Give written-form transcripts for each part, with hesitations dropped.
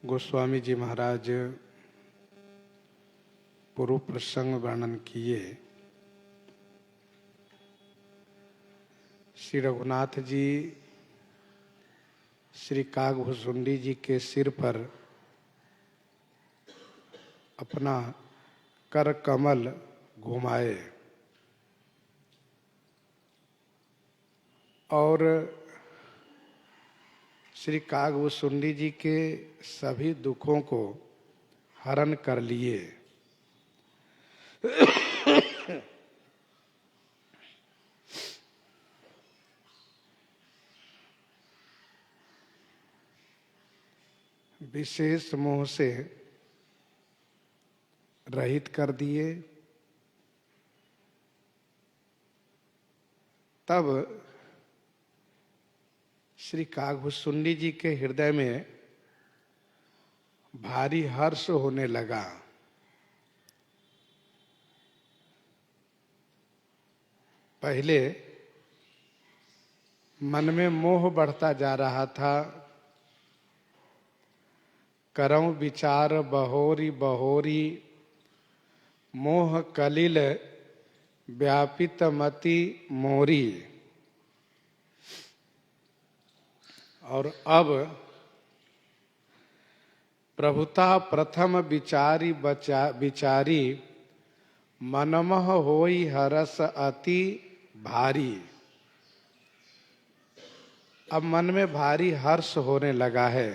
गोस्वामी जी महाराज पूर्व प्रसंग वर्णन किए। श्री रघुनाथ जी श्री कागभुसुंडी जी के सिर पर अपना कर कमल घुमाए और श्री कागभुसुंडी जी के सभी दुखों को हरण कर लिए। विशेष मोह से रहित कर दिए। तब श्री कागभुसुंडी जी के हृदय में भारी हर्ष होने लगा। पहले मन में मोह बढ़ता जा रहा था। करऊं विचार बहोरी बहोरी, मोह कलिल व्यापित मति मोरी। और अब प्रभुता प्रथम विचारी विचारी, मनमह होई हरस अति भारी। अब मन में भारी हर्ष होने लगा है।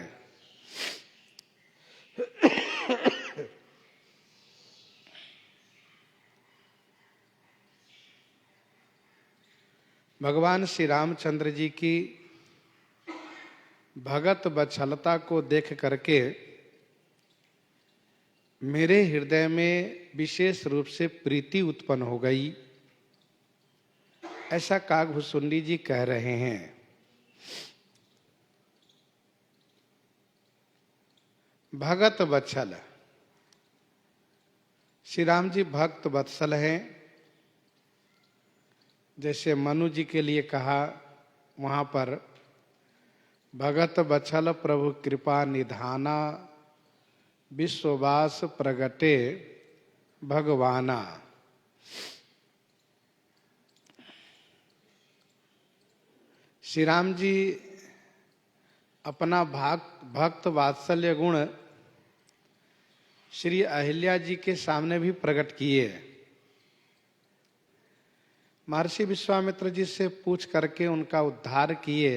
भगवान श्री रामचंद्र जी की भगत वत्सलता को देख करके मेरे हृदय में विशेष रूप से प्रीति उत्पन्न हो गई, ऐसा कागभुसुंडी जी कह रहे हैं। भगत वत्सल, श्री राम जी भक्त वत्सल हैं। जैसे मनु जी के लिए कहा, वहां पर भगत वत्सल प्रभु कृपा निधाना, विश्ववास प्रगटे भगवाना। श्री राम जी अपना भक्त वात्सल्य गुण श्री अहिल्या जी के सामने भी प्रकट किए। महर्षि विश्वामित्र जी से पूछ करके उनका उद्धार किए।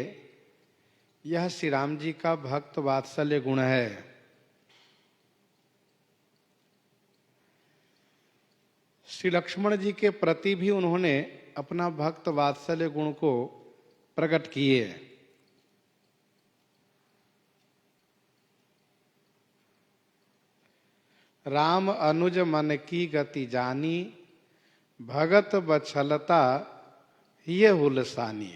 यह श्री राम जी का भक्त वात्सल्य गुण है। श्री लक्ष्मण जी के प्रति भी उन्होंने अपना भक्त वात्सल्य गुण को प्रकट किए। राम अनुज मन की गति जानी, भगत वत्सलता ये हुलसानी।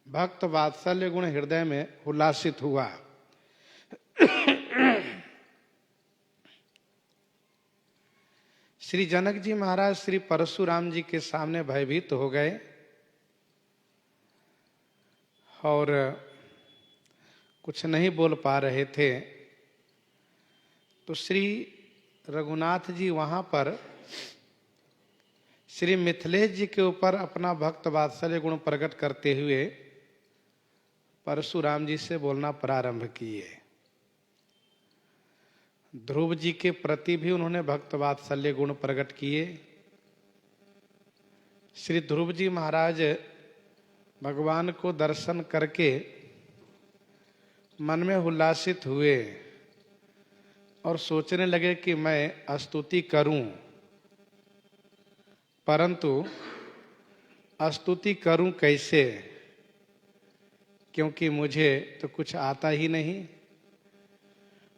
भक्त वात्सल्य गुण हृदय में हुलासित हुआ। श्री जनक जी महाराज श्री परशुराम जी के सामने भयभीत हो गए और कुछ नहीं बोल पा रहे थे। तो श्री रघुनाथ जी वहां पर श्री मिथिलेश जी के ऊपर अपना भक्त वात्सल्य गुण प्रकट करते हुए परशुराम जी से बोलना प्रारंभ किए। ध्रुव जी के प्रति भी उन्होंने भक्त वात्सल्य गुण प्रकट किए। श्री ध्रुव जी महाराज भगवान को दर्शन करके मन में उल्लासित हुए और सोचने लगे कि मैं स्तुति करूं, परंतु स्तुति करूं कैसे, क्योंकि मुझे तो कुछ आता ही नहीं।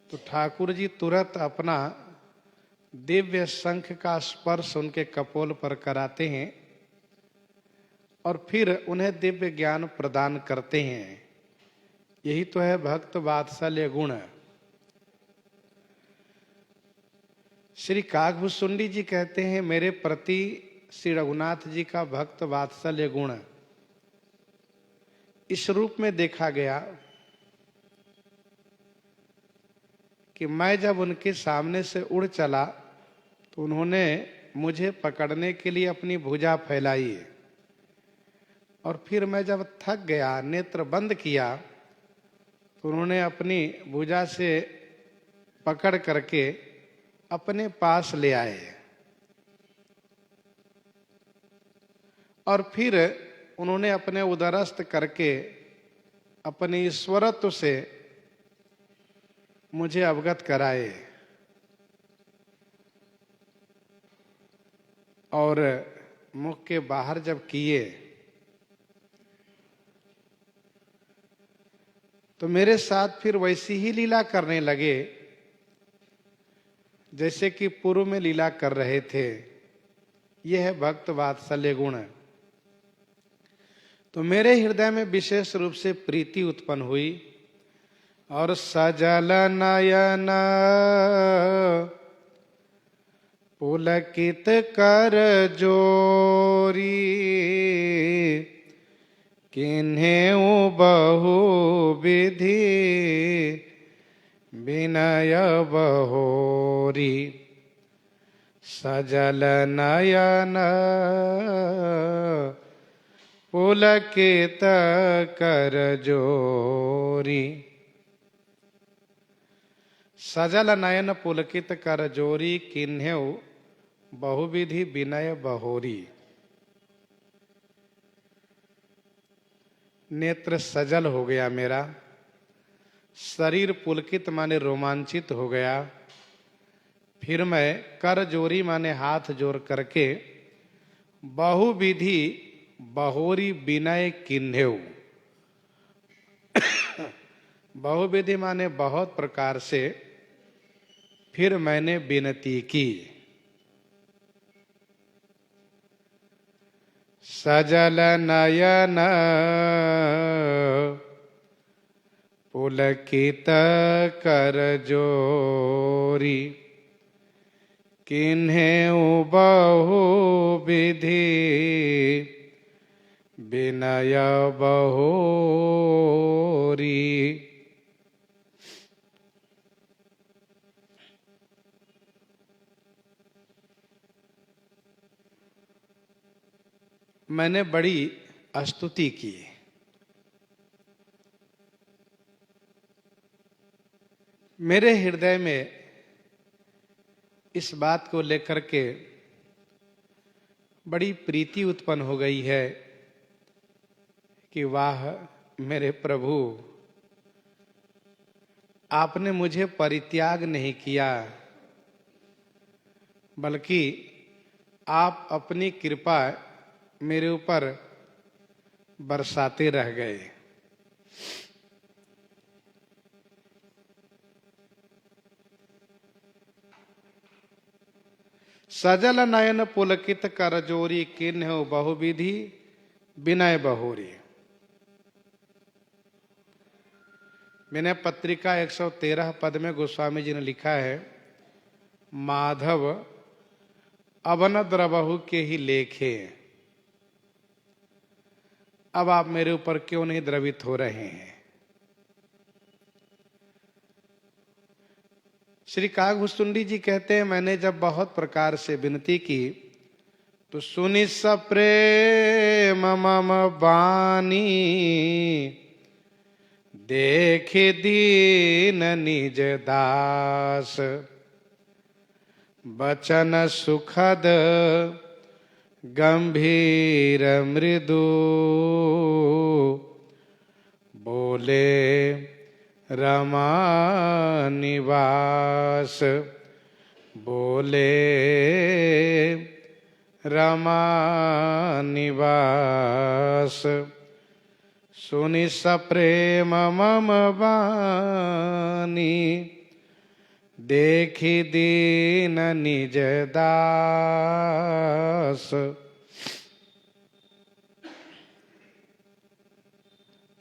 तो ठाकुर जी तुरंत अपना दिव्य शंख का स्पर्श उनके कपोल पर कराते हैं और फिर उन्हें दिव्य ज्ञान प्रदान करते हैं। यही तो है भक्त वात्सल्य गुण। श्री कागभुसुंडी जी कहते हैं, मेरे प्रति श्री रघुनाथ जी का भक्त वात्सल्य गुण इस रूप में देखा गया कि मैं जब उनके सामने से उड़ चला तो उन्होंने मुझे पकड़ने के लिए अपनी भुजा फैलाई, और फिर मैं जब थक गया, नेत्र बंद किया, तो उन्होंने अपनी भुजा से पकड़ करके अपने पास ले आए, और फिर उन्होंने अपने उदरस्थ करके अपने ईश्वरत्व से मुझे अवगत कराए, और मुख के बाहर जब किए तो मेरे साथ फिर वैसी ही लीला करने लगे जैसे कि पूर्व में लीला कर रहे थे। यह है भक्त वात्सल्य गुण। तो मेरे हृदय में विशेष रूप से प्रीति उत्पन्न हुई, और सजल नयन पुलकित कर जोरी, किन्हें बहु विधि विनय बहोरी। सजल नयन पुलकित कर जोरी। सजल नयन पुलकित कर जोरी, किन्हें बहुविधि विनय बहोरी। नेत्र सजल हो गया मेरा, शरीर पुलकित माने रोमांचित हो गया। फिर मैं कर जोरी माने हाथ जोड़ करके बहुविधि बहोरी विनय किन्हेव। बहुविधि माने बहुत प्रकार से फिर मैंने विनती की। सजल नयन पुलकित कर जोरी, किन्हें बहु विधि विनय बहोरी। मैंने बड़ी स्तुति की। मेरे हृदय में इस बात को लेकर के बड़ी प्रीति उत्पन्न हो गई है कि वाह मेरे प्रभु, आपने मुझे परित्याग नहीं किया, बल्कि आप अपनी कृपा मेरे ऊपर बरसाते रह गए। सजल नयन पुलकित कर जोरी, किन्हें बहुविधि विनय बहोरी। विनय पत्रिका 113 पद में गोस्वामी जी ने लिखा है, माधव अवन द्रवहु के ही लेखे। अब आप मेरे ऊपर क्यों नहीं द्रवित हो रहे हैं? श्री काकभूषुंडी जी कहते हैं, मैंने जब बहुत प्रकार से विनती की तो सुनि सप्रेम मम बानी, देखे दीन निज दास। बचन सुखद गंभीर मृदु, बोले रमा निवास। बोले रमा निवास। सुनि सप्रेम मम बानी, देखी दीन निज दास।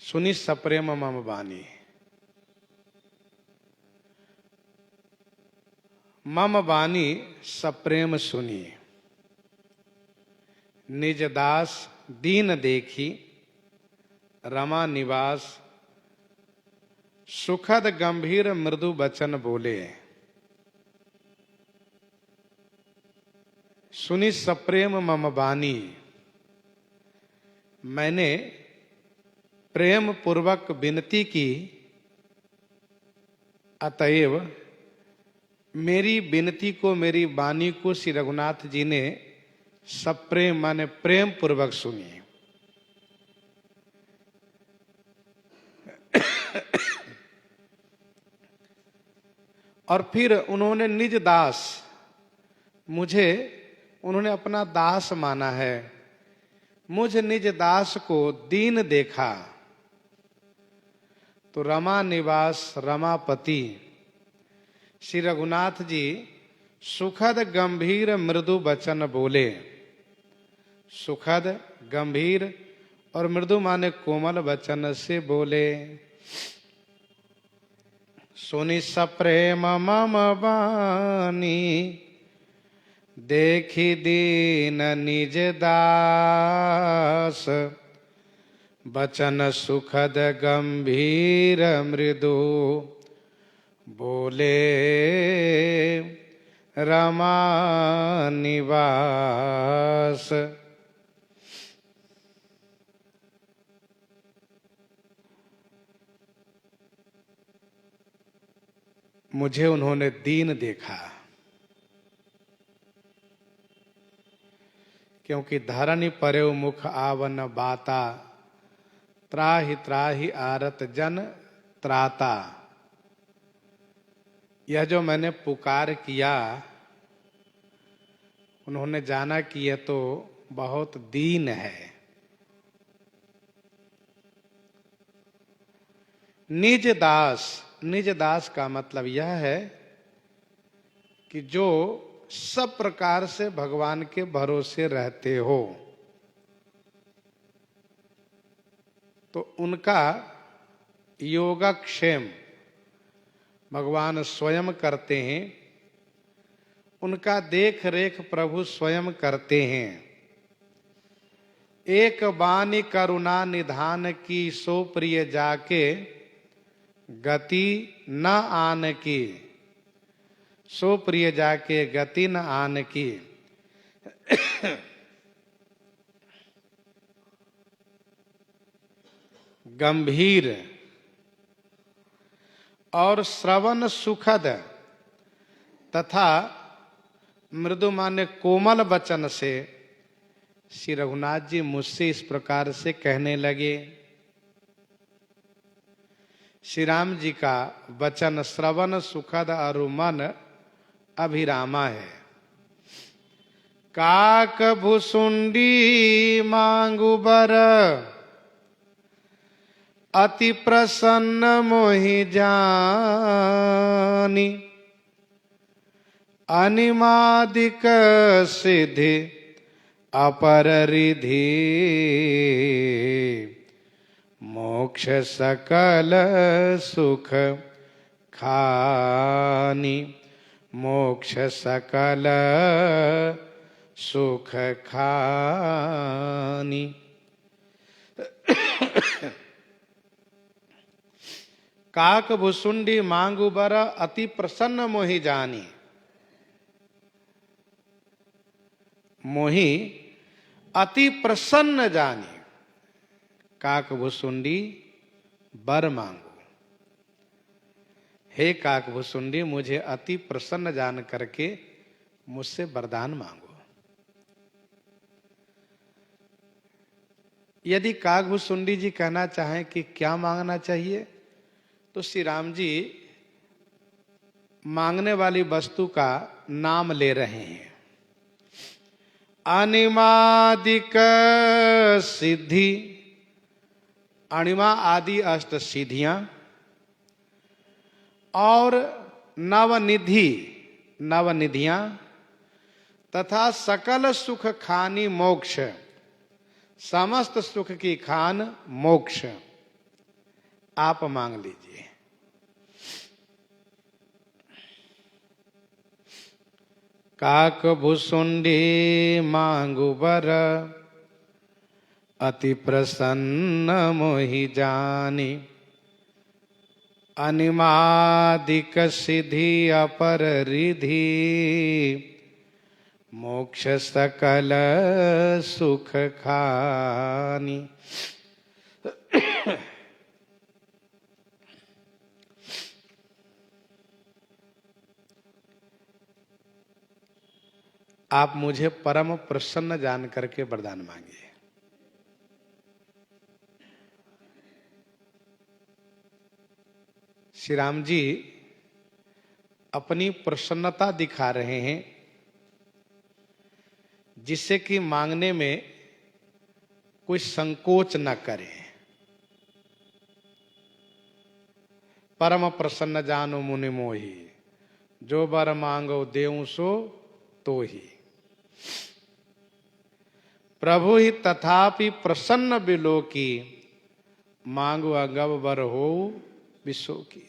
सुनि सप्रेम मम बानी। मम बानी सप्रेम सुनी, निज दास दीन देखी, रमा निवास सुखद गंभीर मृदु वचन बोले। सुनी सप्रेम मम बानी, मैंने प्रेम पूर्वक विनती की, अतएव मेरी विनती को, मेरी वाणी को श्री रघुनाथ जी ने सप्रेम माने प्रेम पूर्वक सुनी। और फिर उन्होंने निज दास, मुझे उन्होंने अपना दास माना है, मुझ निज दास को दीन देखा तो रमा निवास रमापति। श्री रघुनाथ जी सुखद गंभीर मृदु वचन बोले। सुखद गंभीर और मृदु माने कोमल वचन से बोले। सुनि सप्रेम मम बानी, देखी दीन निज दास। वचन सुखद गंभीर मृदु बोले रमा निवास। मुझे उन्होंने दीन देखा, क्योंकि धरनी परेव मुख आवन बाता, त्राहि त्राहि आरत जन त्राता। यह जो मैंने पुकार किया, उन्होंने जाना कि यह तो बहुत दीन है। निज दास, निज दास का मतलब यह है कि जो सब प्रकार से भगवान के भरोसे रहते हो, तो उनका योगक्षेम भगवान स्वयं करते हैं, उनका देख रेख प्रभु स्वयं करते हैं। एक बानी करुणा निधान की, सो प्रिय जाके गति न आन की। सो प्रिय जाके गति न आन की। गंभीर और श्रवण सुखद तथा मृदु माने कोमल वचन से श्री रघुनाथ जी मुझसे इस प्रकार से कहने लगे। श्री राम जी का वचन श्रवण सुखद और मन अभिरामा है। काक भुसुंडी मांगु बर, अति प्रसन्न मोहि जानी। अनिमादिक सिद्धि अपर रिधि, मोक्ष सकल सुख खानी। मोक्ष सकल सुख खानी। काक भुसुंडी मांगु बर, अति प्रसन्न मोहि जानी। मोहि अति प्रसन्न जानी। काक भुसुंडी बर मांगो, हे काक भुसुंडी मुझे अति प्रसन्न जान करके मुझसे वरदान मांगो। यदि काक भुसुंडी जी कहना चाहें कि क्या मांगना चाहिए, तो श्री राम जी मांगने वाली वस्तु का नाम ले रहे हैं। अनिमादिक सिद्धि, अणिमा आदि अष्ट सिद्धियां, और नवनिधि, नवनिधियां, तथा सकल सुख खानी मोक्ष, समस्त सुख की खान मोक्ष आप मांग लीजिए। काक भुसुंडी मांगु बर, अति प्रसन्न मोहि जानी। अनिमादिक सिद्धि अपर रिधि मोक्ष सकल सुख खानी। आप मुझे परम प्रसन्न जान करके वरदान मांगिए। श्री राम जी अपनी प्रसन्नता दिखा रहे हैं, जिससे कि मांगने में कोई संकोच न करें। परम प्रसन्न जानो मुनि मोहि, जो बर मांगो देऊं सो तो ही। प्रभु ही तथापि प्रसन्न बिलो की, मांगो अगब बर हो विशो की।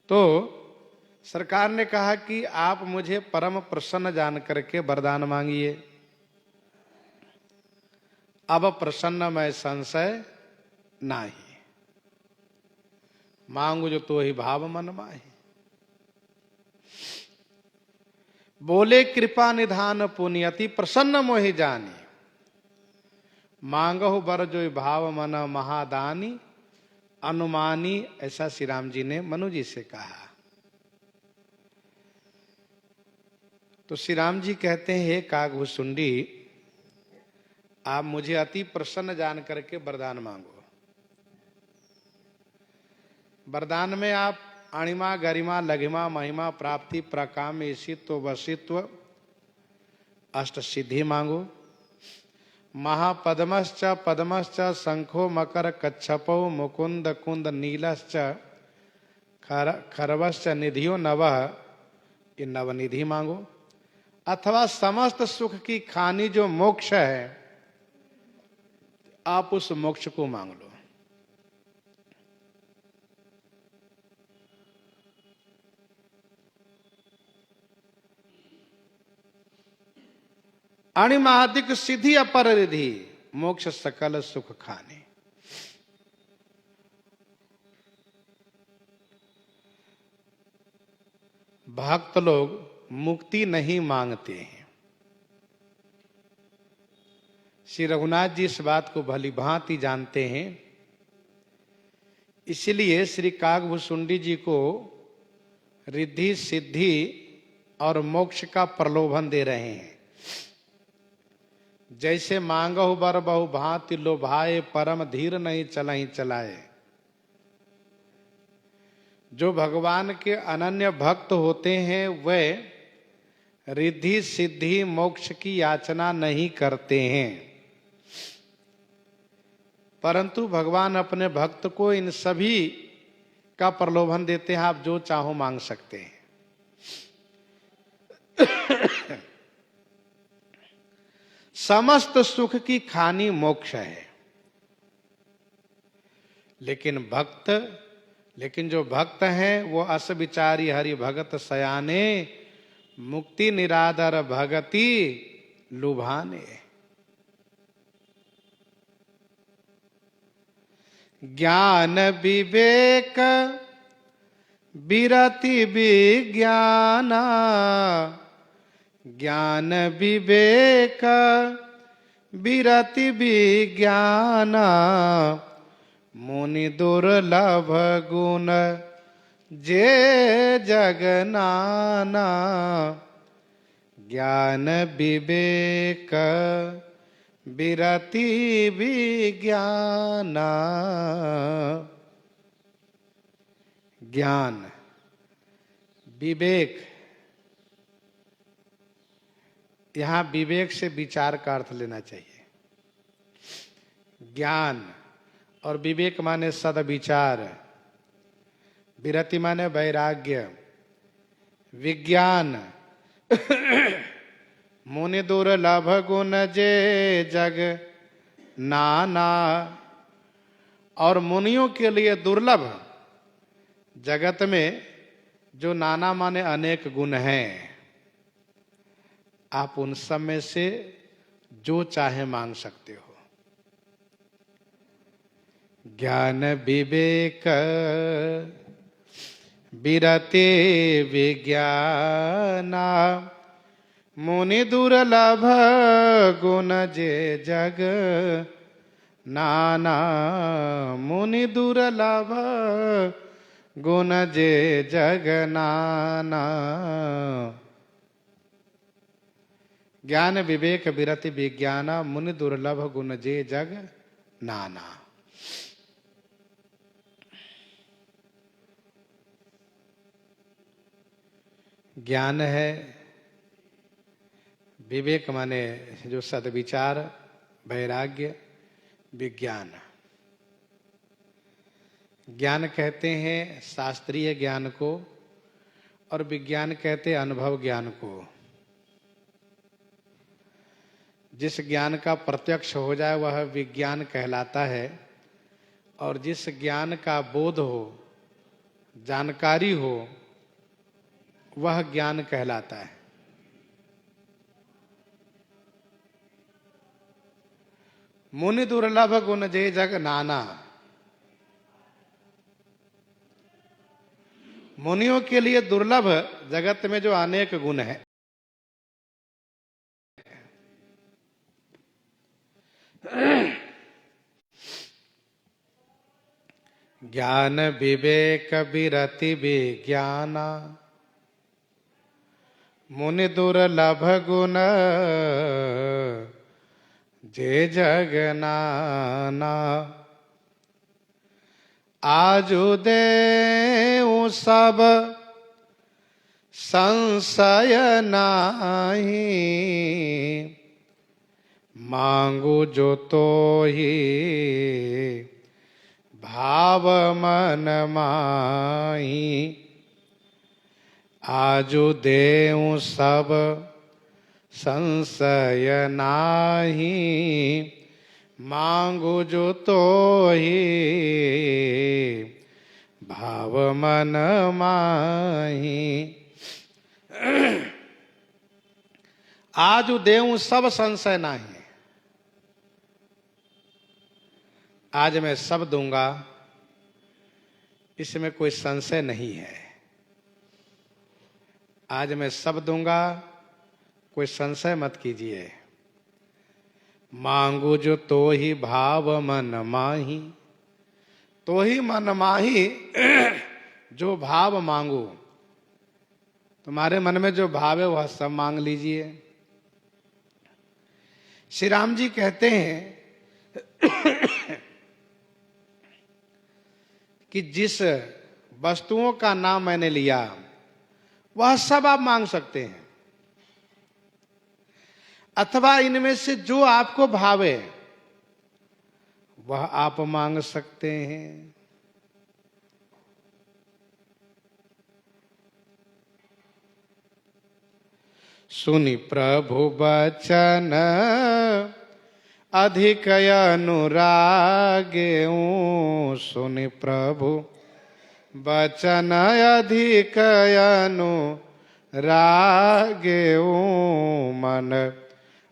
तो सरकार ने कहा कि आप मुझे परम प्रसन्न जान करके वरदान मांगिए। अब प्रसन्न मैं संशय नाही, मांगो जो तो ही भाव मन माही। बोले कृपा निधान पुण्यति प्रसन्न मोहि जानी, मांगो बर जो भाव मन महादानी अनुमानी। ऐसा श्री राम जी ने मनु जी से कहा। तो श्री राम जी कहते हैं, हे कागभूषुंडी, आप मुझे अति प्रसन्न जान करके वरदान मांगो। वरदान में आप अणिमा गरिमा लघिमा महिमा प्राप्ति प्रकाम ईशित्व वशित्व अष्ट सिद्धि मांगो। महापद्मश्च पद्मश्च शंखो मकर कच्छपो मुकुंद कुंद नीलश्च खरवश्च निधियो नवः, ये नवनिधि मांगो। अथवा समस्त सुख की खानी जो मोक्ष है, आप उस मोक्ष को मांग लो। अणिमादिक सिद्धि अपर रिधि मोक्ष सकल सुख खाने। भक्त लोग मुक्ति नहीं मांगते हैं। श्री रघुनाथ जी इस बात को भली भांति जानते हैं, इसलिए श्री कागभूषुंडी जी को रिद्धि सिद्धि और मोक्ष का प्रलोभन दे रहे हैं। जैसे मांगहु बर बहु भांति लोभाए, परम धीर नहीं चलहि चलाए। जो भगवान के अनन्य भक्त होते हैं वे रिद्धि सिद्धि मोक्ष की याचना नहीं करते हैं, परंतु भगवान अपने भक्त को इन सभी का प्रलोभन देते हैं। आप जो चाहो मांग सकते हैं। समस्त सुख की खानी मोक्ष है, लेकिन जो भक्त हैं वो अस विचारी हरि भगत सयाने, मुक्ति निरादर भगति लुभाने। ज्ञान विवेक विरति विज्ञाना, ज्ञान विवेक विरति विज्ञाना, मुनि दुर्लभ गुण जे जगनाना। ज्ञान विवेक विरति विज्ञाना। ज्ञान विवेक, यहां विवेक से विचार का अर्थ लेना चाहिए। ज्ञान और विवेक माने सदविचार, विरति माने वैराग्य, विज्ञान मुनि दुर्लभ गुण जे जग नाना। और मुनियों के लिए दुर्लभ जगत में जो नाना माने अनेक गुण हैं, आप उन सब में से जो चाहे मांग सकते हो। ज्ञान विवेक विरति विज्ञाना मुनि दुर्लभ गुण जे जग नाना मुनि दुर्लभ गुण जे जग नाना। ज्ञान विवेक विरति विज्ञाना मुनि दुर्लभ गुण जे जग नाना। ज्ञान है, विवेक माने जो सद्विचार, वैराग्य, विज्ञान। ज्ञान कहते हैं शास्त्रीय ज्ञान को और विज्ञान कहते हैं अनुभव ज्ञान को। जिस ज्ञान का प्रत्यक्ष हो जाए वह विज्ञान कहलाता है और जिस ज्ञान का बोध हो, जानकारी हो, वह ज्ञान कहलाता है। मुनि दुर्लभ गुण जे जग नाना। मुनियों के लिए दुर्लभ जगत में जो अनेक गुण है। ज्ञान विवेक विरति विज्ञाना मुनि दुर्लभ गुण जे जग नाना। आजु देउ सब संशय नाही मांगू जो तो ही भाव मन माही। आजु देउ सब संशय नाही मांगू जो तो ही भाव मन माही। आजु देउ सब संशय नाही। आज मैं सब दूंगा, इसमें कोई संशय नहीं है। आज मैं सब दूंगा, कोई संशय मत कीजिए। मांगू जो तो ही भाव मन माही। तो ही मन माही जो भाव मांगू। तुम्हारे मन में जो भाव है वह सब मांग लीजिए। श्री राम जी कहते हैं कि जिस वस्तुओं का नाम मैंने लिया वह सब आप मांग सकते हैं, अथवा इनमें से जो आपको भावे वह आप मांग सकते हैं। सुनि प्रभु बचन अधिक अनुरागेऊ। सुनि प्रभु बचन अधिक अनुरागेऊ मन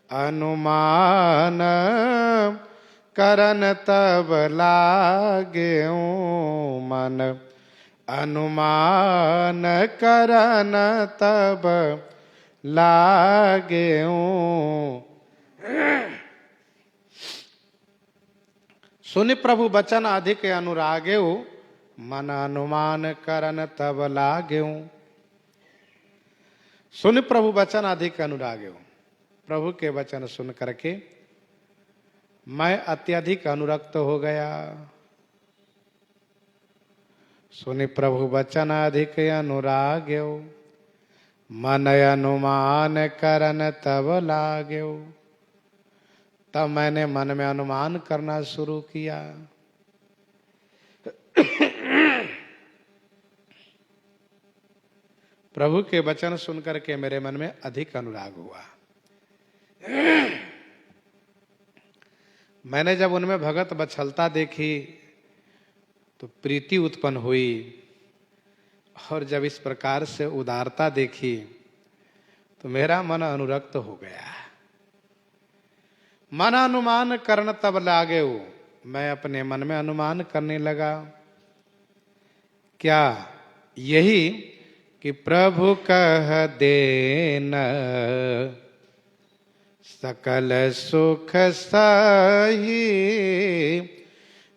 अनुमान करन तब लागेऊ। मन अनुमान करन तब लागेऊ। सुनि प्रभु बचन अधिक अनुरागेऊ मन अनुमान करन तब लागेऊ। सुनि प्रभु वचन अधिक अनुरागेऊ। प्रभु के वचन सुन करके मैं अत्यधिक अनुरक्त हो गया। सुनि प्रभु वचन अधिक अनुरागेऊ मन अनुमान करन तब लागेऊ। तब मैंने मन में अनुमान करना शुरू किया। प्रभु के वचन सुनकर के मेरे मन में अधिक अनुराग हुआ। मैंने जब उनमें भगत वत्सलता देखी तो प्रीति उत्पन्न हुई, और जब इस प्रकार से उदारता देखी तो मेरा मन अनुरक्त हो गया। मन अनुमान करण तब लागेऊ। मैं अपने मन में अनुमान करने लगा, क्या यही कि प्रभु कह देन सकल सुख सही,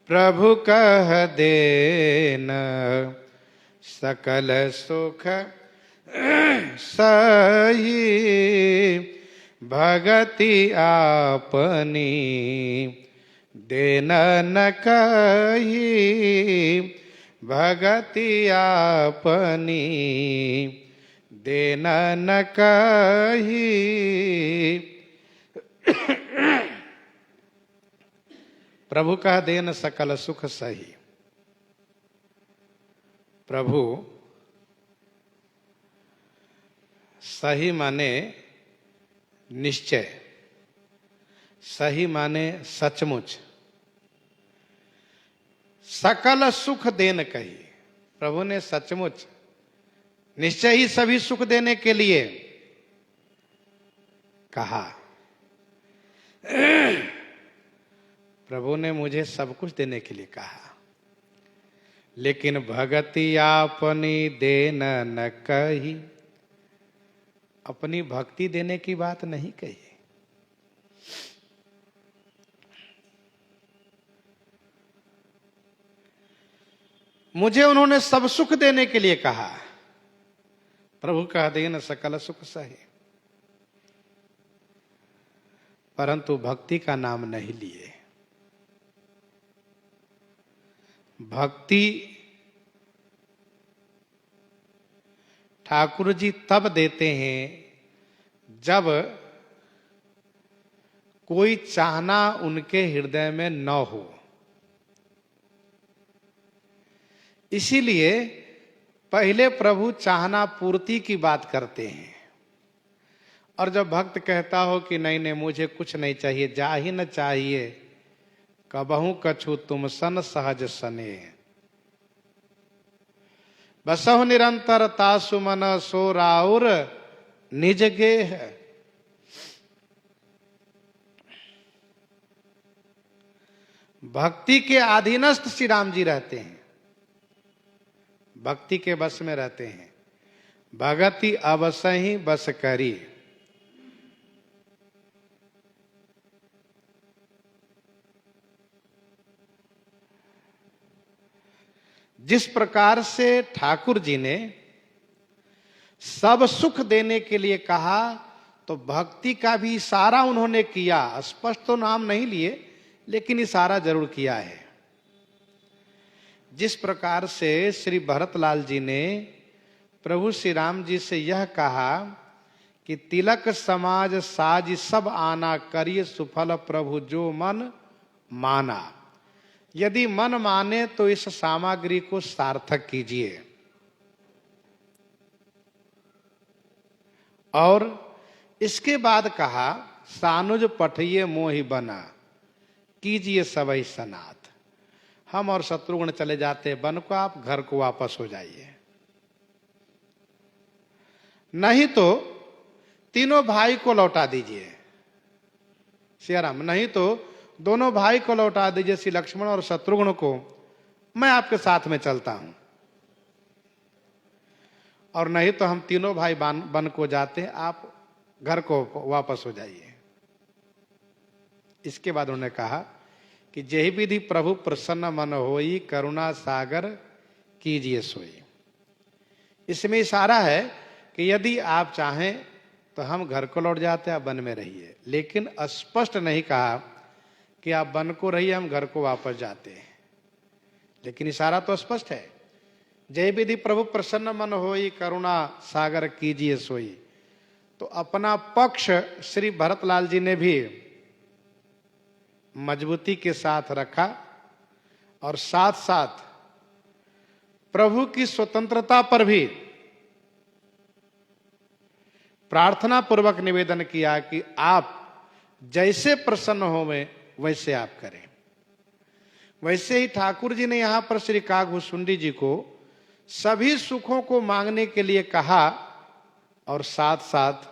प्रभु कह देन सकल सुख सही, भगति आपनी देन न कही, भगति आपनी देन न कही। प्रभु कह देन सकल सुख सही। प्रभु सही माने निश्चय, सही माने सचमुच, सकल सुख देन कही। प्रभु ने सचमुच निश्चय ही सभी सुख देने के लिए कहा। प्रभु ने मुझे सब कुछ देने के लिए कहा, लेकिन भगति आपनी देन न कही, अपनी भक्ति देने की बात नहीं कही। मुझे उन्होंने सब सुख देने के लिए कहा। प्रभु कह देन सकल सुख सही, परंतु भक्ति का नाम नहीं लिए। भक्ति ठाकुर जी तब देते हैं जब कोई चाहना उनके हृदय में न हो। इसीलिए पहले प्रभु चाहना पूर्ति की बात करते हैं, और जब भक्त कहता हो कि नहीं नहीं मुझे कुछ नहीं चाहिए, जा ही न चाहिए, कबहू कछु तुम सन सहज सने, बसहु निरंतर तासु मन सो राउर निज गेह। भक्ति के अधीनस्थ श्री राम जी रहते हैं, भक्ति के बस में रहते हैं। भगति अवसहि बस करी। जिस प्रकार से ठाकुर जी ने सब सुख देने के लिए कहा, तो भक्ति का भी इशारा उन्होंने किया। स्पष्ट तो नाम नहीं लिए, लेकिन इशारा जरूर किया है। जिस प्रकार से श्री भरतलाल जी ने प्रभु श्री राम जी से यह कहा कि तिलक समाज साज सब आना, करिए सुफल प्रभु जो मन माना। यदि मन माने तो इस सामग्री को सार्थक कीजिए, और इसके बाद कहा सानुज पठिए मोहि बना, कीजिए सबई सनाथ। हम और शत्रुघ्न चले जाते वन को, आप घर को वापस हो जाइए। नहीं तो तीनों भाई को लौटा दीजिए सियाराम, नहीं तो दोनों भाई को लौटा दीजिए, श्री लक्ष्मण और शत्रुघ्न को, मैं आपके साथ में चलता हूं। और नहीं तो हम तीनों भाई वन को जाते हैं, आप घर को वापस हो जाइए। इसके बाद उन्होंने कहा कि जेहि विधि प्रभु प्रसन्न मन होई, करुणा सागर कीजिए सोई। इसमें इशारा है कि यदि आप चाहें तो हम घर को लौट जाते हैं, आप वन में रहिए। लेकिन स्पष्ट नहीं कहा कि आप वन को रहिए, हम घर को वापस जाते हैं। लेकिन इशारा तो स्पष्ट है, जय विधि प्रभु प्रसन्न मन होई, करुणा सागर कीजिए सोई। तो अपना पक्ष श्री भरतलाल जी ने भी मजबूती के साथ रखा, और साथ साथ प्रभु की स्वतंत्रता पर भी प्रार्थना पूर्वक निवेदन किया कि आप जैसे प्रसन्न होवें वैसे आप करें। वैसे ही ठाकुर जी ने यहां पर श्री काकभूषुंडी जी को सभी सुखों को मांगने के लिए कहा, और साथ साथ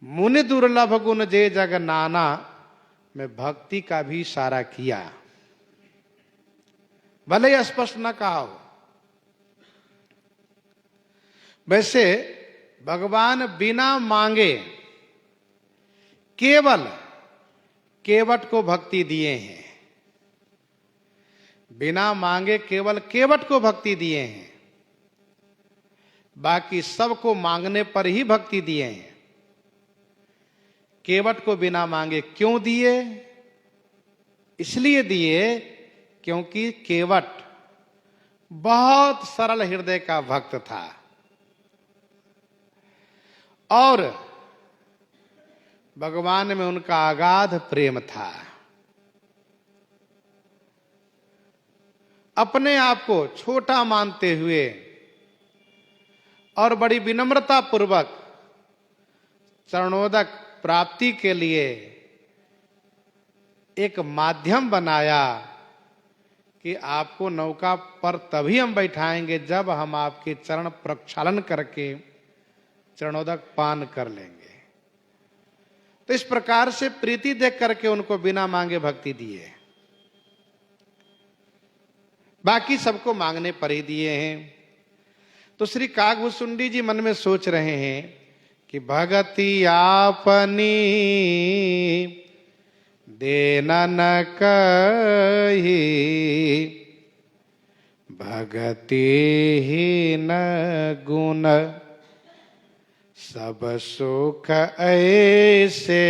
मुनि दुर्लभ गुण जे जग नाना, में भक्ति का भी इशारा किया, भले ही स्पष्ट न कहा हो। वैसे भगवान बिना मांगे केवल केवट को भक्ति दिए हैं, बिना मांगे केवल केवट को भक्ति दिए हैं, बाकी सबको मांगने पर ही भक्ति दिए हैं। केवट को बिना मांगे क्यों दिए? इसलिए दिए क्योंकि केवट बहुत सरल हृदय का भक्त था और भगवान में उनका अगाध प्रेम था। अपने आप को छोटा मानते हुए और बड़ी विनम्रता पूर्वक चरणोदक प्राप्ति के लिए एक माध्यम बनाया कि आपको नौका पर तभी हम बैठाएंगे जब हम आपके चरण प्रक्षालन करके चरणोदक पान कर लेंगे। तो इस प्रकार से प्रीति देख करके उनको बिना मांगे भक्ति दिए, बाकी सबको मांगने पर ही दिए हैं। तो श्री काकभुसुंडी जी मन में सोच रहे हैं कि भगति आपनी देना न कही, भगति ही न गुण सब सुख ऐसे,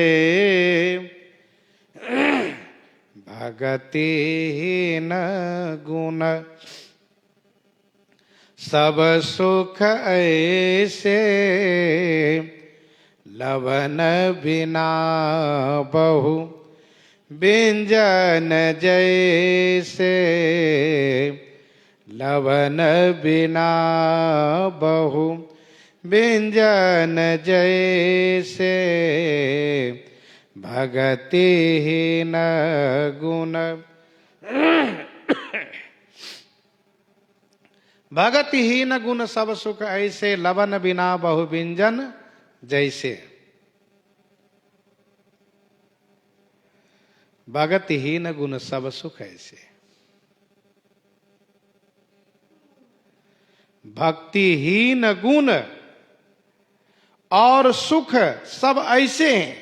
भगति ही न गुण सब सुख ऐसे, लवन बिना बहु व्यंजन जैसे, लवन बिना बहु व्यंजन जैसे, भगति ही न गुण, भगति ही न गुण सब सुख ऐसे, लवन बिना बहु व्यंजन जैसे। भगति ही न गुण सब सुख ऐसे, भक्ति ही न गुण और सुख सब ऐसे हैं।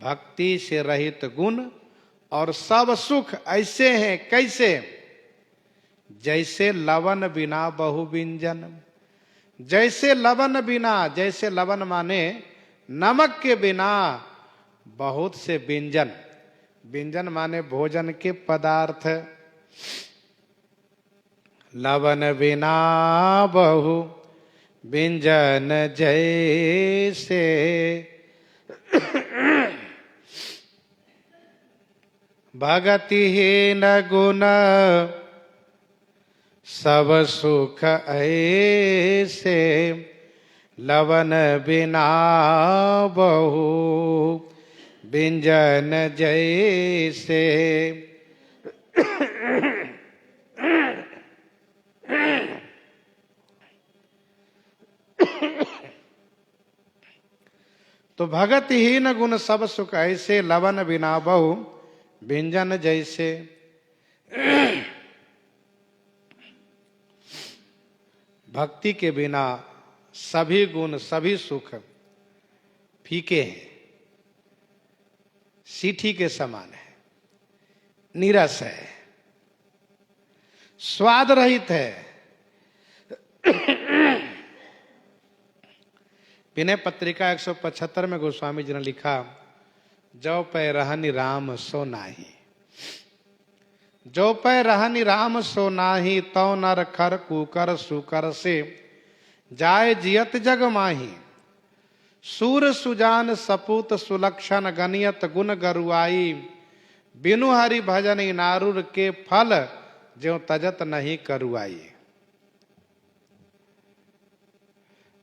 भक्ति से रहित गुण और सब सुख ऐसे हैं। कैसे? जैसे लवन बिना बहु व्यंजन, जैसे लवन बिना, जैसे लवन माने नमक के बिना बहुत से व्यंजन, व्यंजन माने भोजन के पदार्थ, लवन बिना बहु व्यंजन जैसे, भगति ही न गुण सब सुख ऐसे, लवन बिना बहु व्यंजन जैसे। तो भगति ही न गुण सब सुख ऐसे, लवन बिना बहु व्यंजन जैसे। भक्ति के बिना सभी गुण सभी सुख फीके हैं, सीठी के समान है, नीरस है, स्वाद रहित है। विनय पत्रिका 175 में गोस्वामी जी ने लिखा, जो पै रहनि राम सो नाही, जो पै रहनि राम सो नाही, तौ नर खर कुकर सुकर से, जाय जियत जग माही। सूर सुजान सपूत सुलक्षण, गनियत गुण गरुआई, बिनु हरि भजन नारुर के फल, ज्यों तजत नहीं करुआई।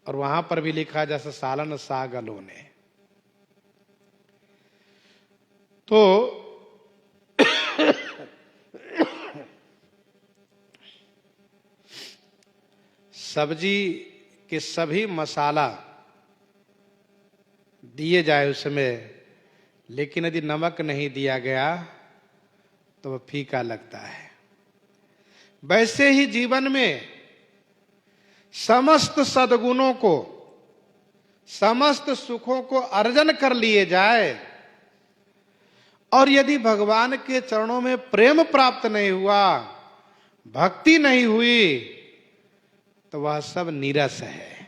और वहां पर भी लिखा जैसे सालन सागलों ने। तो सब्जी के सभी मसाला दिए जाए उसमें, लेकिन यदि नमक नहीं दिया गया तो वह फीका लगता है। वैसे ही जीवन में समस्त सद्गुणों को, समस्त सुखों को अर्जन कर लिए जाए और यदि भगवान के चरणों में प्रेम प्राप्त नहीं हुआ, भक्ति नहीं हुई, तो वह सब नीरस है,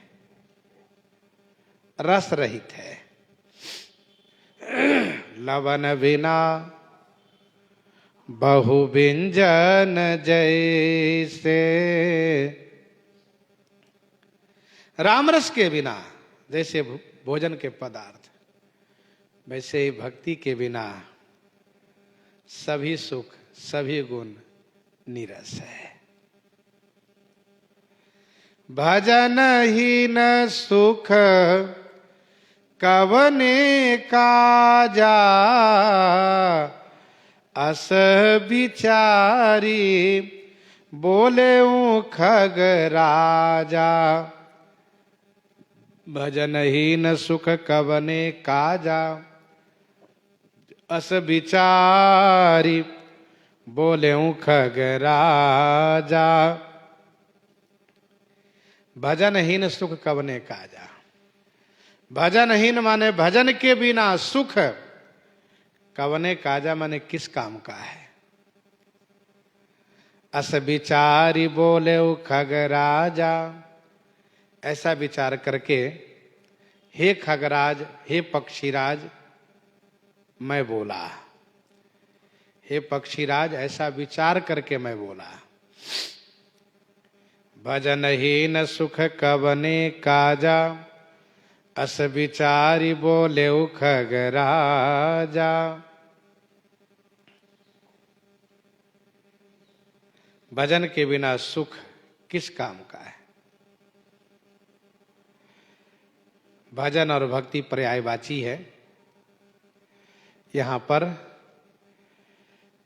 रस रहित है। लवन बिना बहु व्यंजन जैसे, रामरस के बिना जैसे भोजन के पदार्थ, वैसे ही भक्ति के बिना सभी सुख, सभी गुण नीरस है। भजन ही न सुख कवने काजा, अस बिचारी बोले खग राजा। भजन ही न सुख कवने काजा, अस बिचारी बोले खग राजा। भजनहीन सुख कवने काजा। भजनहीन माने भजन के बिना सुख, कवने काजा माने किस काम का है। अस विचारी बोले खग राजा, ऐसा विचार करके हे खगराज, हे पक्षीराज, मैं बोला। हे पक्षीराज, ऐसा विचार करके मैं बोला। भजनहीन सुख कवने काजा, अस विचारी बोले खग राजा। भजन के बिना सुख किस काम का है। भजन और भक्ति पर्यायवाची है यहां पर।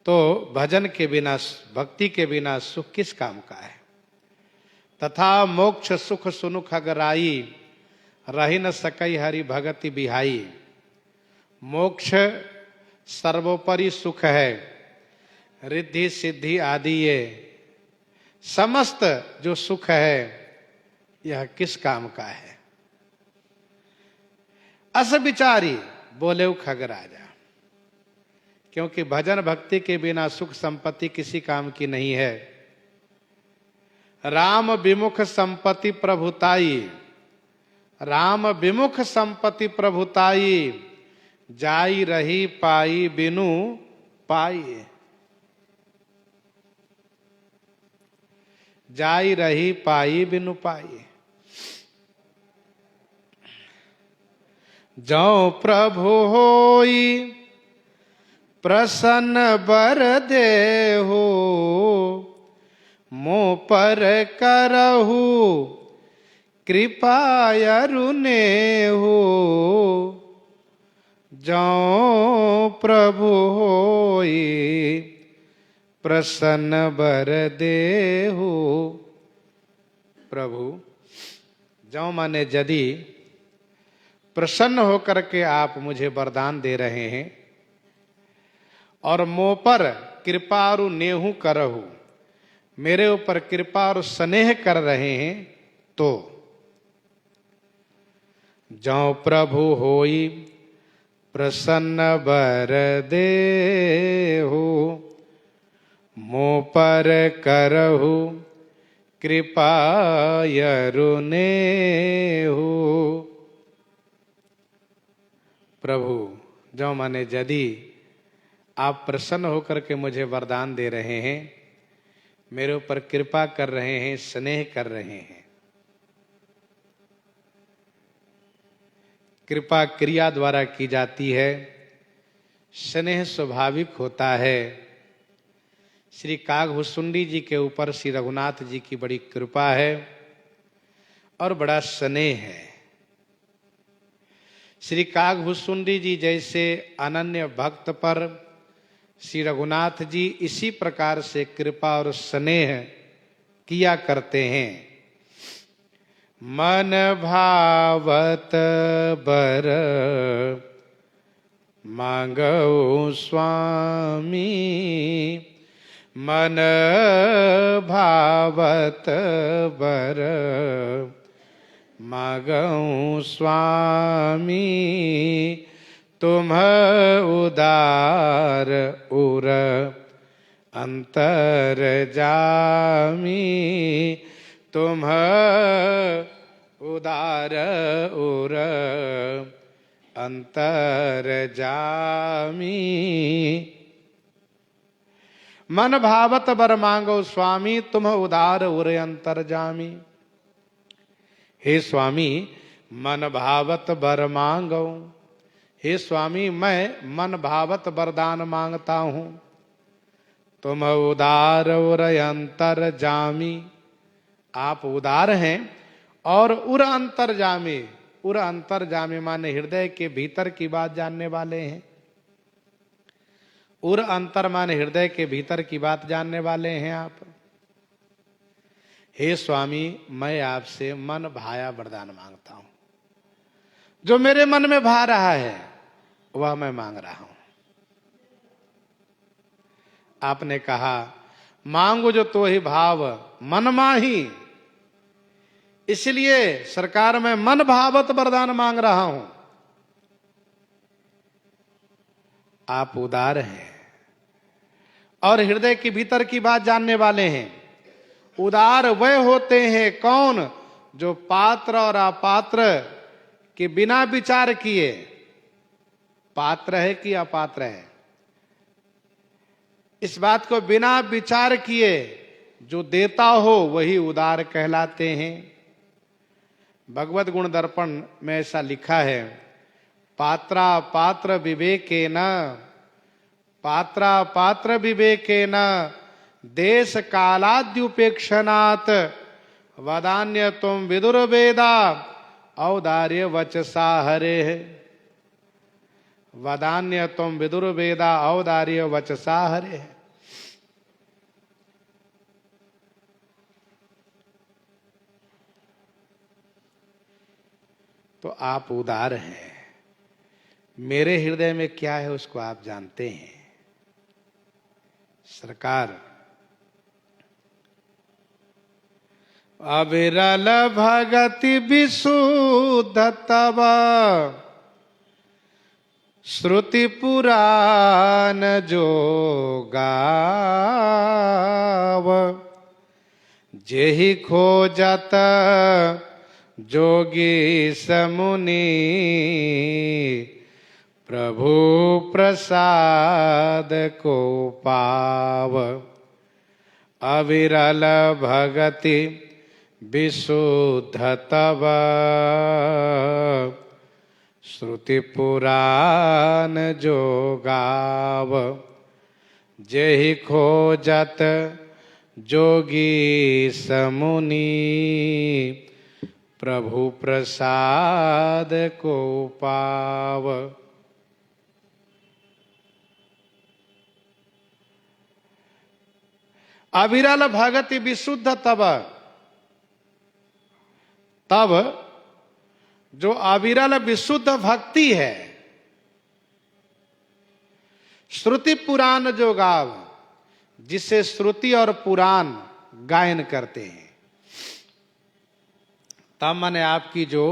तो भजन के बिना, भक्ति के बिना सुख किस काम का है। तथा मोक्ष सुख सुनु खगराई, रही न सकई हरि भगति बिहाई। मोक्ष सर्वोपरि सुख है, रिद्धि सिद्धि आदि ये समस्त जो सुख है, यह किस काम का है। अस विचारी बोले खगराजा, क्योंकि भजन भक्ति के बिना सुख संपत्ति किसी काम की नहीं है। राम विमुख संपत्ति प्रभुताई, राम विमुख संपत्ति प्रभुताई, जाई रही पाई बिनु पाई। जाई रही पाई बिनु पाई। जौ प्रभु होई प्रसन्न बर देहु, मो पर करहु कृपा अरुनेहु। जौ प्रभु होई प्रसन्न बर देहु। प्रभु, जौ माने यदि प्रसन्न होकर के आप मुझे वरदान दे रहे हैं और मो पर कृपा और नेहु करहु, मेरे ऊपर कृपा और स्नेह कर रहे हैं, तो जौ प्रभु होई प्रसन्न बर देहु, मो पर करहु कृपा अरुनेहु। प्रभु, जो माने यदि आप प्रसन्न होकर के मुझे वरदान दे रहे हैं, मेरे ऊपर कृपा कर रहे हैं, स्नेह कर रहे हैं। कृपा क्रिया द्वारा की जाती है, स्नेह स्वाभाविक होता है। श्री कागभुसुंडी जी के ऊपर श्री रघुनाथ जी की बड़ी कृपा है और बड़ा स्नेह है। श्री कागभुसुंडी जी जैसे अनन्य भक्त पर श्री रघुनाथ जी इसी प्रकार से कृपा और स्नेह किया करते हैं। मन भावत बर मांगो स्वामी मन भावत बर, मांगो स्वामी तुम उदार उर अंतर जामी, तुम उदार उर अंतर जामी। मन भावत बर मांगो स्वामी तुम उदार उर अंतर जामी। हे स्वामी मन भावत बर मांगो, हे स्वामी मैं मन भावत वरदान मांगता हूं। तुम उदार उर अंतर जामी, आप उदार हैं और उर अंतर जामी। उर अंतर जामी माने हृदय के भीतर की बात जानने वाले हैं। उर अंतर माने हृदय के भीतर की बात जानने वाले हैं आप। हे स्वामी मैं आपसे मन भाया वरदान मांगता हूं। जो मेरे मन में भा रहा है वह मैं मांग रहा हूं। आपने कहा मांगो जो तो ही भाव मन माही, इसलिए सरकार मैं मन भावत वरदान मांग रहा हूं। आप उदार हैं और हृदय के भीतर की बात जानने वाले हैं। उदार वह होते हैं कौन, जो पात्र और अपात्र के बिना विचार किए, पात्र है कि अपात्र है, इस बात को बिना विचार किए जो देता हो वही उदार कहलाते हैं। भगवत गुण दर्पण में ऐसा लिखा है, पात्रा पात्र विवेकेन, पात्रा पात्र विवेकेन देश कालाद्युपेक्षणात्, वदान्य तुम विदुर वेदा औदार्य वचसा हरे। वदान्य तुम विदुर वेदा औदार्य वचसा हरे। तो आप उदार हैं, मेरे हृदय में क्या है उसको आप जानते हैं। सरकार अविरल भगति विशुद्ध तब, श्रुति पुराण जो गाव, जेहि खोजत जोगी समुनि, प्रभु प्रसाद को पाव। अविरल भगति विशुद्ध तब, श्रुति पुराण जो गाव, जेहि खोजत जोगी समुनि, प्रभु प्रसाद को पाव। अविरल भगति विशुद्ध तब, तब जो अविरल विशुद्ध भक्ति है, श्रुति पुराण जो गाव, जिसे श्रुति और पुराण गायन करते हैं, तब माने आपकी जो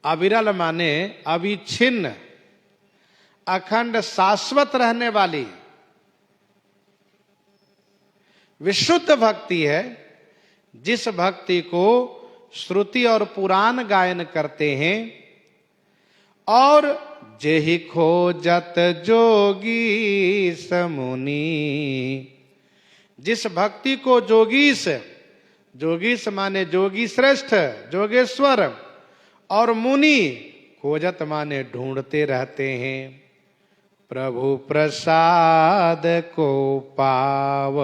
अविरल माने अविच्छिन्न अखंड शाश्वत रहने वाली विशुद्ध भक्ति है, जिस भक्ति को श्रुति और पुराण गायन करते हैं। और जेहि खोजत जोगी समुनि, जिस भक्ति को जोगीश, जोगीश माने जोगी श्रेष्ठ जोगेश्वर, और मुनि खोजत माने ढूंढते रहते हैं, प्रभु प्रसाद को पाव।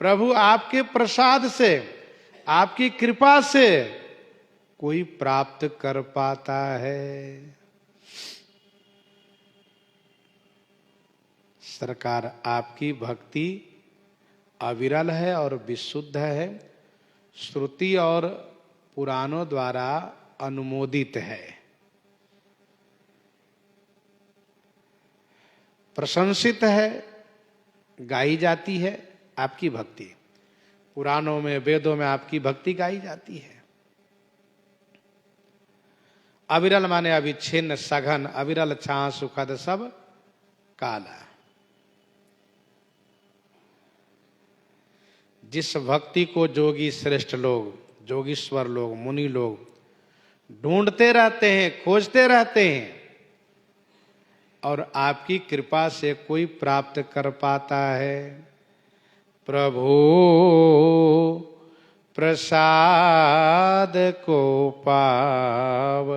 प्रभु आपके प्रसाद से, आपकी कृपा से कोई प्राप्त कर पाता है। सरकार आपकी भक्ति अविरल है और विशुद्ध है, श्रुति और पुराणों द्वारा अनुमोदित है। प्रशंसित है, गाई जाती है आपकी भक्ति। पुराणों में, वेदों में आपकी भक्ति गाई जाती है। अविरल माने अविच्छिन्न, सघन, अविरल, छां, सुखद, सब काला। जिस भक्ति को जोगी श्रेष्ठ लोग, जोगीश्वर लोग, मुनि लोग ढूंढते रहते हैं, खोजते रहते हैं, और आपकी कृपा से कोई प्राप्त कर पाता है। प्रभु प्रसाद को पाव।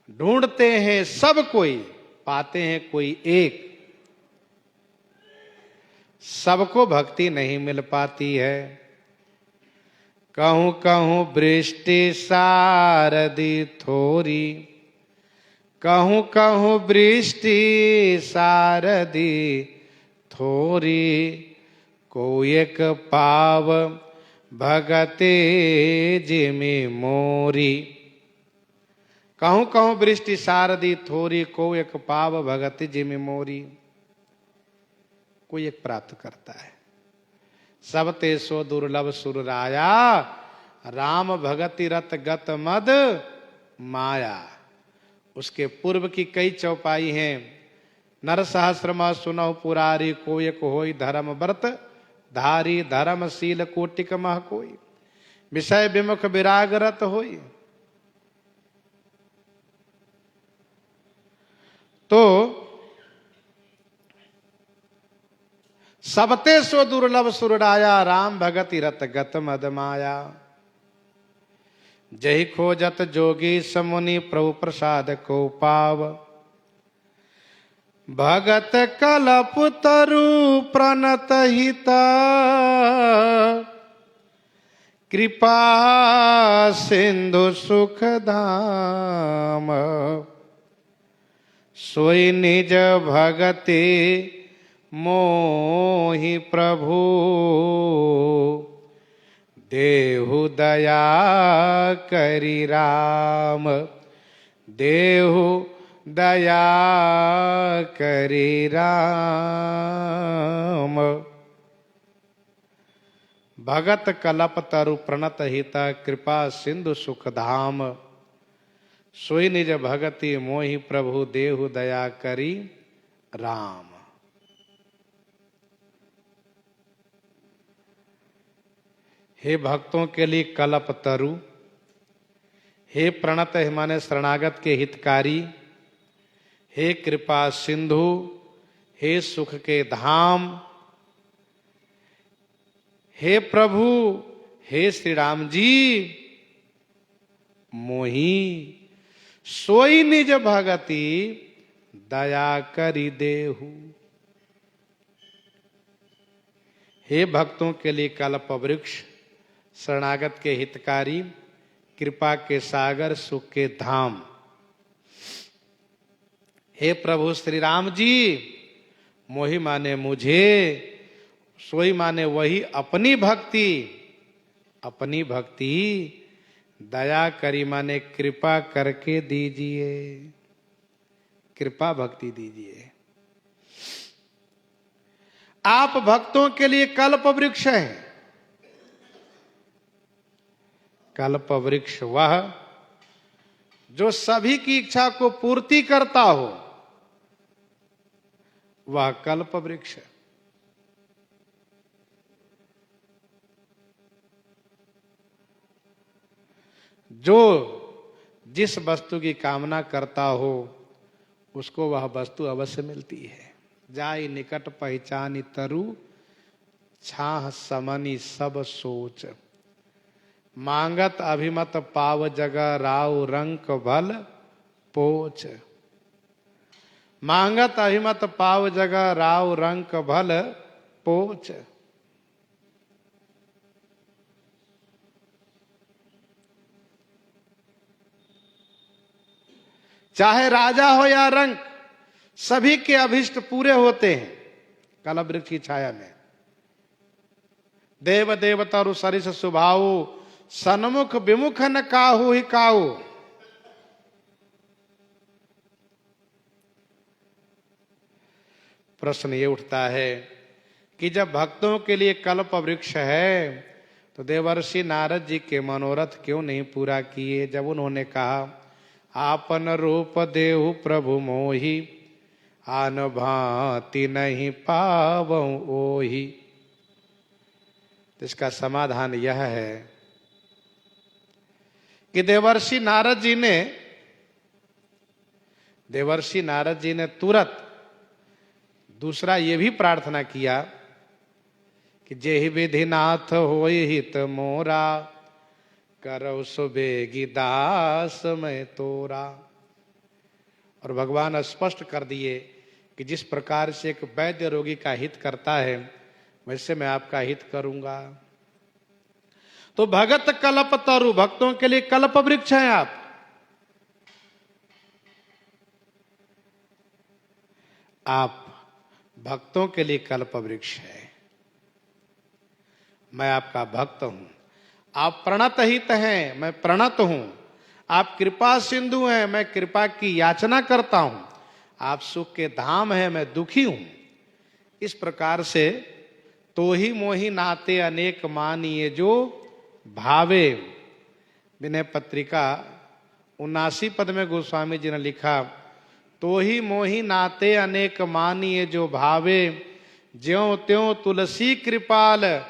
ढूंढते हैं सब कोई, पाते हैं कोई एक। सबको भक्ति नहीं मिल पाती है। कहूं कहूं वृष्टि सारदी थोरी, कहूं कहूं वृष्टि सारदी थोरी, को एक पाव भगते जिमि मोरी। कहूं कहूं वृष्टि सारदी थोरी, को एक पाव भगत जिमि मोरी। कोई एक प्राप्त करता है। सब ते सो दुर्लभ सुरराया, राम भगति रत गत मद माया। उसके पूर्व की कई चौपाई हैं। नर सहस्रमा सुनहु पुरारी, को एक होई धर्म व्रत धारी, धर्मशील कोटिक मह कोई। विषय विमुख विराग रत होई। तो सबते सो दुर्लभ सुरराया, राम भगति रत गत मद माया। जहि खोजत जोगी समुनि, प्रभु प्रसाद को पाव। भगत कलप तरु प्रणत हिता, कृपा सिंधु सुख धाम। सोई निज भगति मोहि प्रभु, देहु दया करि राम। देहु दया करि राम। भगत कलप तरु प्रणत हिता, कृपा सिंधु सुख धाम। सोई निज भगति मोहि प्रभु, देहु दया करि राम। हे भक्तों के लिए कल्प तरु, हे प्रणत माने शरणागत के हितकारी, हे कृपा सिंधु, हे सुख के धाम, हे प्रभु, हे श्री राम जी, मोही सोई निज भगति दया करि देहु। हे भक्तों के लिए कल्प वृक्ष, शरणागत के हितकारी, कृपा के सागर, सुख के धाम। हे प्रभु श्री राम जी, मोहि माने मुझे, सोई माने वही अपनी भक्ति, अपनी भक्ति दया करी माने कृपा करके दीजिए, कृपा भक्ति दीजिए। आप भक्तों के लिए कल्प वृक्ष हैं। कल्प वृक्ष वह जो सभी की इच्छा को पूर्ति करता हो, वह कल्प वृक्ष। जो जिस वस्तु की कामना करता हो, उसको वह वस्तु अवश्य मिलती है। जाई निकट पहचानी तरु, छाह समनि सब सोच। मांगत अभिमत पाव जगह, राव रंक भल पोच। मांगत अभिमत पाव जगह, राव रंक भल पोच। चाहे राजा हो या रंक, सभी के अभिष्ट पूरे होते हैं कल्प वृक्ष की छाया में। देव देवतरु सरिस सुभाऊ, सन्मुख विमुख न काहू ही काहू। प्रश्न ये उठता है कि जब भक्तों के लिए कल्प वृक्ष है तो देवर्षि नारद जी के मनोरथ क्यों नहीं पूरा किए? जब उन्होंने कहा आपन रूप देहु प्रभु मोहि, आन भांति नहीं पावऊं ओहि। तो इसका समाधान यह है कि देवर्षि नारद जी ने तुरंत दूसरा ये भी प्रार्थना किया कि जेहि विधिनाथ होय हित मोरा, करौ सुबेगी दास मैं तोरा। और भगवान स्पष्ट कर दिए कि जिस प्रकार से एक वैद्य रोगी का हित करता है वैसे मैं आपका हित करूंगा। तो भगत कल्प तरु, भक्तों के लिए कल्प वृक्ष हैं आप भक्तों के लिए कल्प वृक्ष है। मैं आपका भक्त हूं, आप प्रणत हित हैं, मैं प्रणत हूं। आप कृपा सिंधु हैं, मैं कृपा की याचना करता हूं। आप सुख के धाम हैं, मैं दुखी हूं। इस प्रकार से तो ही मोहि नाते अनेक मानिए जो भावे। विनय पत्रिका 79 पद में गोस्वामी जी ने लिखा, तो ही मोहि नाते अनेक मानिए जो भावे, ज्यों त्यों तुलसी कृपाल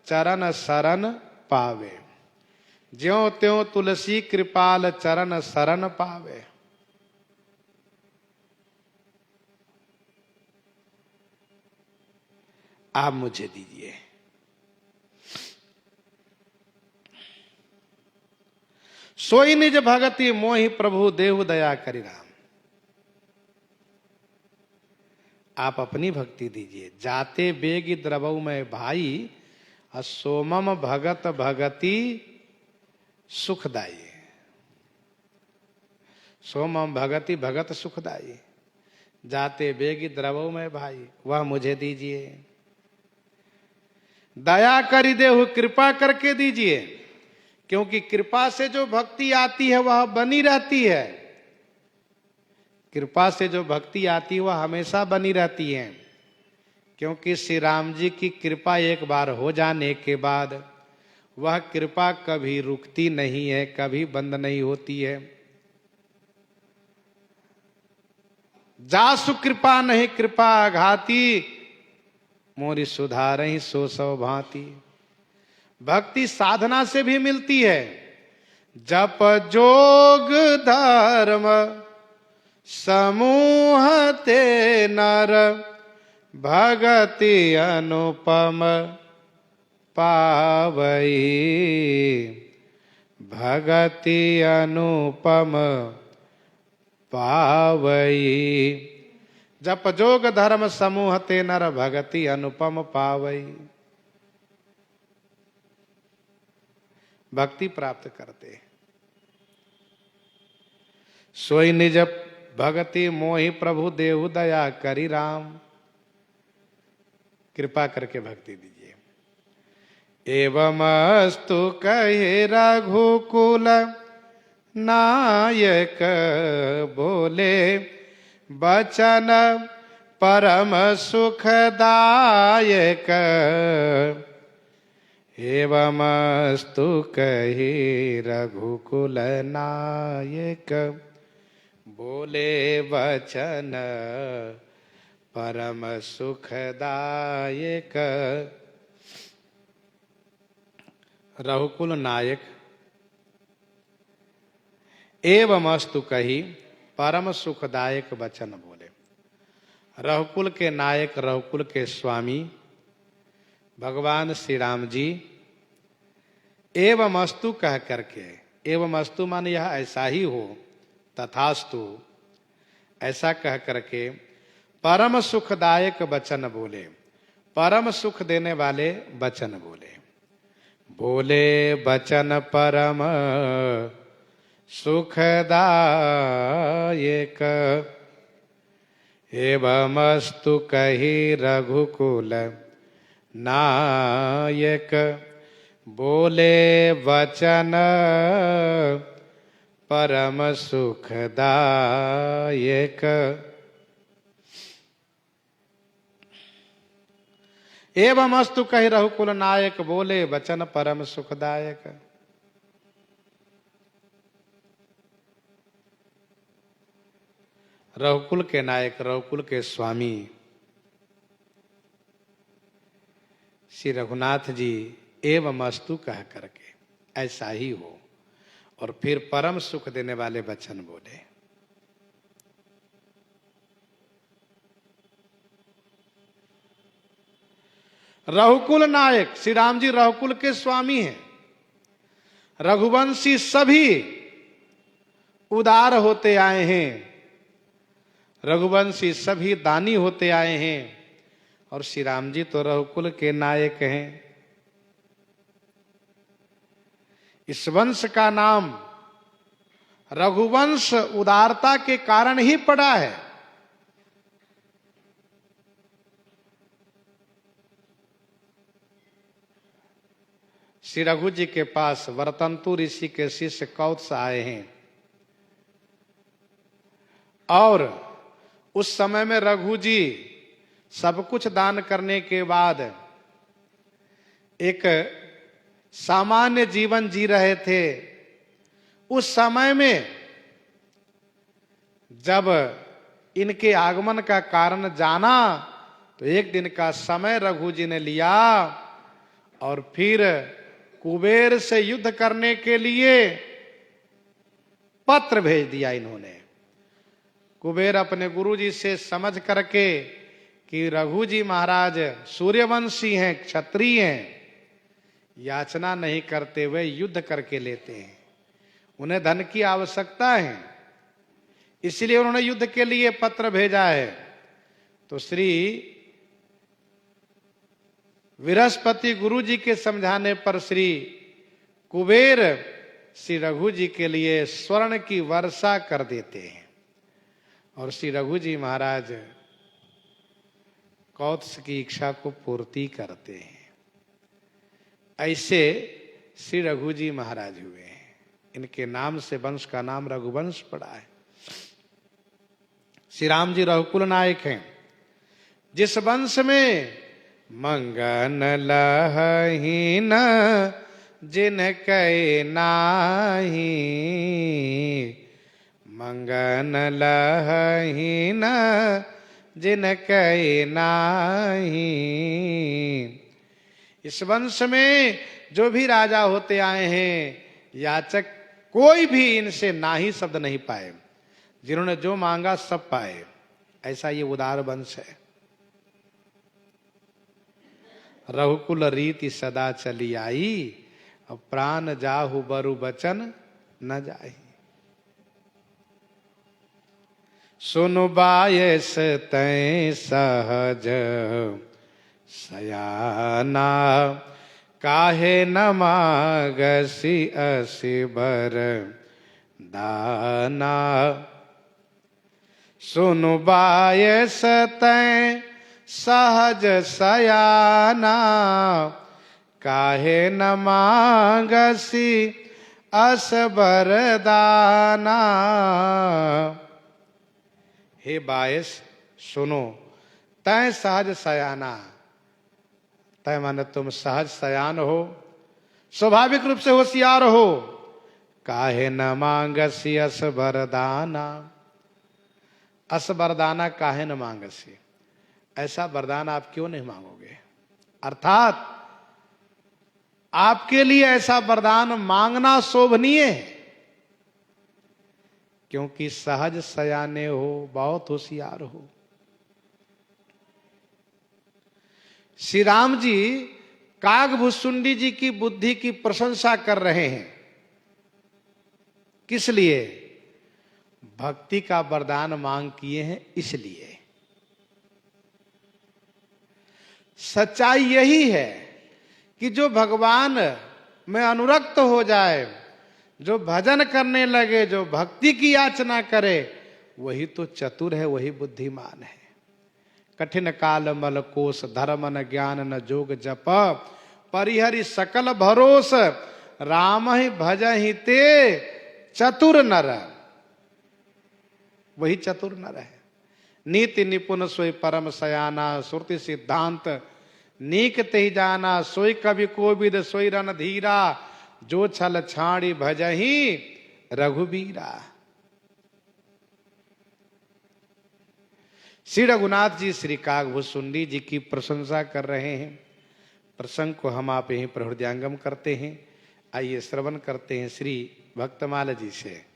चरण शरण पावे। ज्यों त्यों तुलसी कृपाल चरण शरण पावे। आप मुझे दीजिए। सोई निज भगति मोहि प्रभु देहु दया करि राम। आप अपनी भक्ति दीजिए। जाते बेगी द्रवऊ में भाई, सोमम भगत भगति सुखदाई। सोमम भगति भगत सुखदाई। जाते बेगी द्रवऊ में भाई, वह मुझे दीजिए। दया करि देहु, कृपा करके दीजिए। क्योंकि कृपा से जो भक्ति आती है वह बनी रहती है। कृपा से जो भक्ति आती है वह हमेशा बनी रहती है। क्योंकि श्री राम जी की कृपा एक बार हो जाने के बाद वह कृपा कभी रुकती नहीं है, कभी बंद नहीं होती है। जासु कृपा नहीं कृपा घाती, मोरी सुधारहि सो सौ भांति। भक्ति साधना से भी मिलती है। जप जोग धर्म समूह ते नर, भगति अनुपम पावई। भगति अनुपम पावई। जप जोग धर्म समूह ते नर, भगति अनुपम पावई। भक्ति प्राप्त करते। सोई निज भगति मोहि प्रभु देहु दया करि राम। कृपा करके भक्ति दीजिए। एवमस्तु कहे रघुकुल नायक, बोले बचन परम सुखदायक। एवमस्तु कहि रघुकुल नायक, बोले वचन परम सुखदायक। रघुकुल नायक एवमस्तु कही परम सुखदायक वचन बोले। रघुकुल के नायक, रघुकुल के स्वामी भगवान श्री राम जी एवमस्तु कह करके, एवमस्तु माने यह ऐसा ही हो, तथास्तु ऐसा कह करके परम सुखदायक वचन बोले। परम सुख देने वाले वचन बोले। बोले वचन परम सुखदायक। एवमस्तु कही रघुकुल नायक, बोले वचन परम सुखदायक। एवं अस्तु कहि रघुकुल नायक, बोले वचन परम सुखदायक। रघुकुल के नायक, रघुकुल के स्वामी श्री रघुनाथ जी एवं अस्तु कह करके ऐसा ही हो, और फिर परम सुख देने वाले वचन बोले। रघुकुल नायक, श्री राम जी रघुकुल के स्वामी हैं। रघुवंशी सभी उदार होते आए हैं, रघुवंशी सभी दानी होते आए हैं, और श्री राम जी तो रघुकुल के नायक हैं। इस वंश का नाम रघुवंश उदारता के कारण ही पड़ा है। श्री रघु जी के पास वरतंतु ऋषि के शिष्य कौत्स आए हैं, और उस समय में रघु जी सब कुछ दान करने के बाद एक सामान्य जीवन जी रहे थे। उस समय में जब इनके आगमन का कारण जाना, तो एक दिन का समय रघु जी ने लिया और फिर कुबेर से युद्ध करने के लिए पत्र भेज दिया इन्होंने। कुबेर अपने गुरु जी से समझ करके कि रघु जी महाराज सूर्यवंशी हैं, क्षत्रिय हैं, याचना नहीं करते हुए युद्ध करके लेते हैं, उन्हें धन की आवश्यकता है, इसलिए उन्होंने युद्ध के लिए पत्र भेजा है। तो श्री बृहस्पति गुरु जी के समझाने पर श्री कुबेर श्री रघु जी के लिए स्वर्ण की वर्षा कर देते हैं, और श्री रघु जी महाराज कौत्स की इच्छा को पूर्ति करते हैं। ऐसे श्री रघु जी महाराज हुए हैं। इनके नाम से वंश का नाम रघुवंश पड़ा है। श्री राम जी रघुकुल नायक हैं, जिस वंश में मंगन लही न जिन कै नाही, मंगन लही न जिन कै नाही। इस वंश में जो भी राजा होते आए हैं, याचक कोई भी इनसे नाही शब्द नहीं पाए, जिन्होंने जो मांगा सब पाए। ऐसा ये उदार वंश है। रघुकुल रीति सदा चली आई, अब प्राण जाहु बरु बचन न जाहि। सुनु बायस तै सहज सयाना, काहे न मागसी असी बर दाना। सुनु बायस तै सहज सयाना, काहे न मागसी अस बरदाना। हे बायस सुनो, तय सहज सयाना, तय माने तुम सहज सयान हो, स्वाभाविक रूप से होशियार हो। काहे न मांगसी अस वरदाना, अस वरदाना काहे न मांगसी, ऐसा वरदान आप क्यों नहीं मांगोगे। अर्थात आपके लिए ऐसा वरदान मांगना शोभनीय है, क्योंकि सहज सयाने हो, बहुत होशियार हो। श्री राम जी कागभुसुंडी जी की बुद्धि की प्रशंसा कर रहे हैं। किस लिए? भक्ति का वरदान मांग किए हैं, इसलिए। सच्चाई यही है कि जो भगवान में अनुरक्त हो जाए, जो भजन करने लगे, जो भक्ति की याचना करे, वही तो चतुर है, वही बुद्धिमान है। कठिन काल मल कोश, धर्म न ज्ञान न जोग जप, परिहरि सकल भरोस, राम ही भजहि ते चतुर नर। वही चतुर नर है। नीति निपुण सोई परम सयाना, श्रुति सिद्धांत नीक तहि जाना सोई कवि कोविद सोई रन धीरा, जो छल छाड़ी भजही रघुबीरा। श्री रघुनाथ जी श्री काकभूषुंडी जी की प्रशंसा कर रहे हैं। प्रसंग को हम आप यहीं पर हृदयंगम करते हैं। आइए श्रवण करते हैं श्री भक्तमाला जी से।